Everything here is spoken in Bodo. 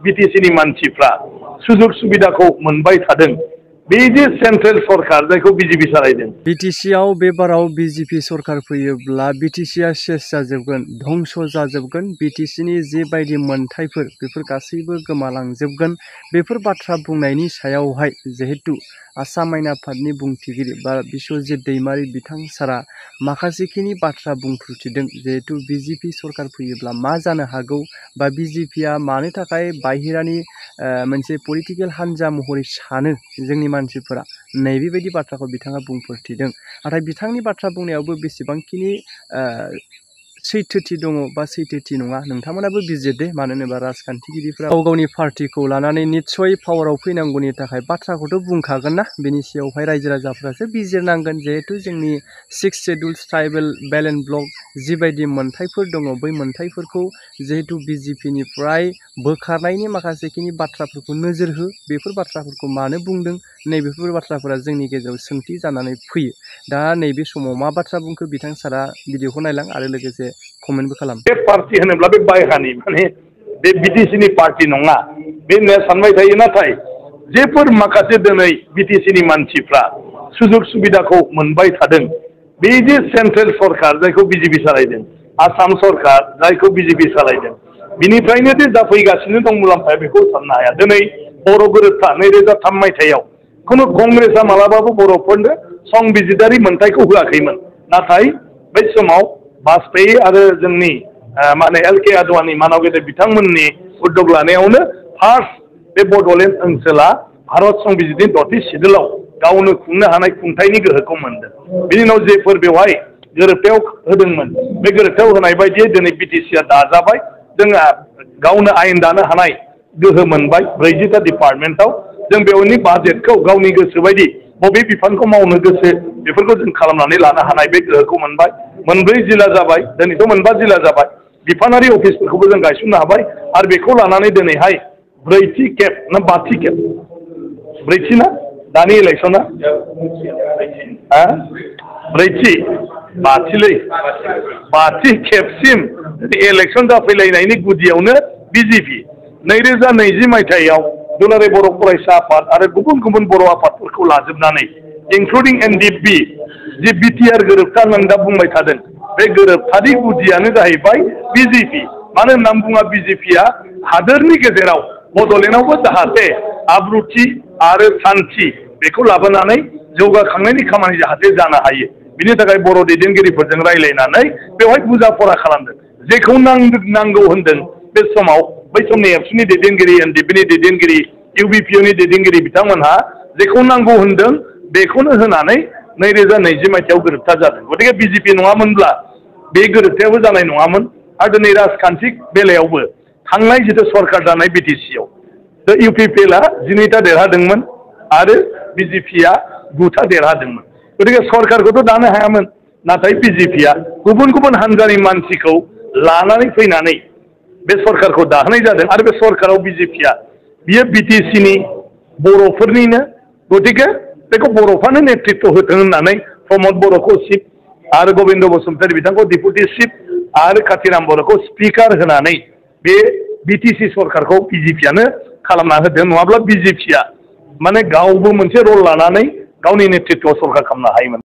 बिटिसिनि मानसिफ्रा सुजुग सुबिदाखौ मोनबाय थादों बे जे सेंट्रेल सरकार जायखौ बिजेपि सालायदों। बिटिसिआव बेबाराव बिजेपि सरकार फैयोब्ला बिटिसिआ सेस जाजोबगोन, धंस जाजोबगोन, बिटिसिनि जेबायदि मोनथायफोर बेफोर गासैबो गोमालांजोबगोन। बेफोर बाथ्रा बुंनायनि सायावहाय जिहेतु आसाम आयेन आफादनि बुंथिगिरि बा बिश्वजित दैमारी बिथां सारा माखासेखिनि बाथ्रा बुंफ्रुथिदों। जिहेतु बिजेपि सरकार फैयोब्ला मा जानो हागौ बा बिजेपिआ मानो थाखाय बाहेरानि मोनसे पलिटिकेल हान्जा महरै सानो जोंनि मानसिफोरा, नैबेबायदि बाथ्राखौ बिथाङा बुंफोरथिदों। नाथाय बिथांनि बाथ्रा बुंनायावबो बेसेबांखिनि सैथोथि दङ बा सैथोथि नङा नोंथांमोनाबो बिजिरदो। मानो होनोबा राजखान्थिगिरिफ्रा गाव गावनि पार्टिखौ लानानै निस्सय पावाराव फैनांगौनि थाखाय बाथ्राखौथ' बुंखागोन ना, बेनि सायावहाय रायजो राजाफ्रासो बिजिरनांगोन। जिहेतु जोंनि 6 शेड्युल्स ट्राइबेल बेल्ट एन्ड ब्लक जिबायदि मोनथायफोर दङ बै मोनथायफोरखौ जिहेतु बिजेपिनिफ्राय बोखारनायनि माखासेखिनि बाथ्राफोरखौ नोजोर हो। बेफोर बाथ्राफोरखौ मानो बुंदों नैबेफोर बाथ्राफोरा जोंनि गेजेराव सोंथि जानानै फैयो। दा नैबे समाव मा बाथ्रा बुंखो बिथां सारा भिडिअखौ नायलां आरो लोगोसे कमेन्टबो खालाम। बे पार्टी होनोब्ला बे बायहानि माने बे बिटिसिनि पार्टी नङा बे होनना सानबाय थायो। नाथाय जेफोर माखासे दिनै बिटिसिनि मानसिफ्रा सुजुग सुबिदाखौ मोनबाय थादों बे जे सेंट्रेल सरकार जायखौ बिजेपि सालायदों, आसाम सरकार जायखौ बिजेपि सालायदों, बिनिफ्रायनो जे जाफैगासिनो दं मुलाम्फाया बेखौ साननो हाया। दिनै बर' गोरोबथा 2003 मायथाइयाव खुनु कंग्रेसआ मालाबाबो बर'फोरनो संबिजितारि मोनथायखौ होआखैमोन। नाथाय बै समाव बाजपेयी आरो जोंनि माने LK आडवाणी मानव गेदेर बिथांमोननि उद्योग लानायावनो फार्स्ट बे बड'लेण्ड ओनसोला भारत संबिजितनि 6थि सिडुलाव गावनो खुंनो हानाय खुंथायनि गोहोखौ मोनदों। बिनि उनाव जेफोर बेवहाय गोरोबथायाव होदोंमोन बे गोरोबथायाव होनाय बायदियै दिनै बिटिसिआ दाजाबाय। जोंहा गावनो आयेन दानो हानाय गोहो मोनबाय 40टा डिपार्टमेन्टआव। जों बेवनि बाजेटखौ गावनि गोसो बायदि बबे बिफानखौ मावनो गोसो बेफोरखौ जों खालामनानै लानो हानाय बे गोहोखौ मोनबाय। 4 जिल्ला जाबाय, दिनैथ' 5 जिल्ला जाबाय। बिफानारि अफिसफोरखौबो जों गायसननो हाबाय आरो बेखौ लानानै दिनैहाय 4थि खेब ना 5थि खेब 4थि ना दानि इलेक्सना 4थि 5थि खेबसिम इलेक्सन जाफैलायनायनि गुदियावनो बिजेपि 2020 मायथाइयाव दुलाराय बर' फरायसा आफाद आरो गुबुन गुबुन बर' आफादफोरखौ लाजोबनानै इंक्लुडिं NDP जि बिटिआर गोरोबथा होननानै दा बुंबाय थादों बे गोरोबथानि गुदियानो जाहैबाय बिजेपि। मानो होननानै बुङा बिजेपिआ हादोरनि गेजेराव बड'लेण्डआवबो जाहाथे आब्रुथि आरो सान्थि बेखौ लाबोनानै जौगाखांनायनि खामानि जाहाथे जानो हायो बिनि थाखाय बर' दैदेनगिरिफोरजों रायज्लायनानै बेवहाय बुजा फरा खालामदों। जेखौ नांगौ होनदों बे समाव बै समनि एबसुनि दैदेनगिरि NDPनि दैदेनगिरि UBPनि दैदेनगिरि बिथांमोनहा जेखौ नांगौ होनदों बेखौनो होनानै 2020 मायथाइयाव गोरोबथा जादों। गतिके बिजेपि नङामोनब्ला बे गोरोबथायाबो जानाय नङामोन। आरो दिनै राजखान्थि बेलायावबो थांनाय जिथु सरकार जानाय बिटिसिआव UPPLआ 12टा देरहादोंमोन आरो बिजेपिआ 9टा देरहादोंमोन। गतिके सरकारखौथ' दानो हायामोन। नाथाय बिजेपिआ गुबुन गुबुन हान्जानि मानसिखौ लानानै फैनानै बे सरकारखौ दाहोनाय जादों आरो बे सरकाराव बिजेपिआ बियो बिटिसिनि बर'फोरनिनो। गतिके बेखौ बर'फ्रानो नेतृत्व होथों होननानै प्रमद बर'खौ चिफ आरो गबिन्द बसुमतारी बिथांखौ डिपुटि चिफ आरो काथिराम बर'खौ स्पिकार होनानै बे बिटिसि सरकारखौ बिजेपिआनो खालामना होदों। नङाब्ला बिजेपिआ माने गावबो मोनसे रल लानानै गावनि नेतृत्व सरकार खालामनो हायोमोन।